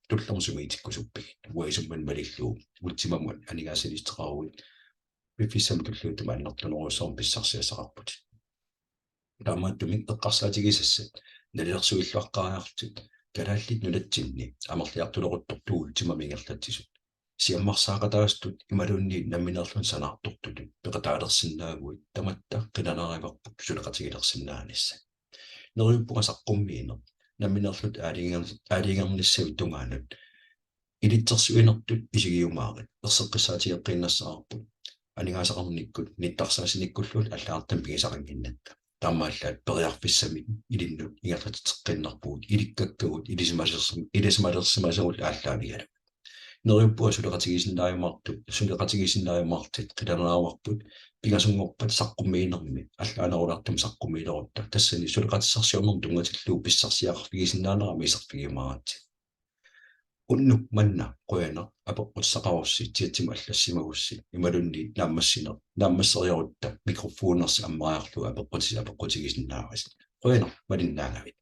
туллерсумиитиккусуппигит уаисумман малиллуу ултимаммат анигаасанистеқаруит пиффисам туллуутума аннертунеруссарм писсарсиасақарпут таамааттумик эққарсаатигисассат налерсуиллуаққариартит калааллит нулатсинни амерлиартулеруттортуу ултимамингерлатсисут сиаммарсаақатаастут ималуунни намминерлун санаартортут пеқатаалерсиннаагуит таматта қинанариварпут сулеқатигилерсиннаанисса нериуппугасаққуммиинер намминерлут аалингерниссави тунгаанут илитсерсуинертут исигиумаарит ерсеққиссаатиеққиннассаарпут анигаасақарниккут ниттарсаасиниккуллут аллаартам пигисақангиннатта таамааллаат периарфиссами илиннут ингерлатитеққиннарпуут иликкаккагут илисмалерсимасагут ааллаавигала нериуппуа сулеқатигисиннааюмартит қиланааварпут пигасунгорпат саққуммиинерми аллаанерулартум саққуммиилерутта тассани сулеқатиссарсиорнер тунгатиллуу писсарсиақарфигисиннаанерами исарфигимаратти унну манна қуяна апоққутсақарусси тиатсима аллассимагусси ималунни нааммассериорутта микрофонерс аммариарлу апоққутигисиннаавас қуяна малиннаангавит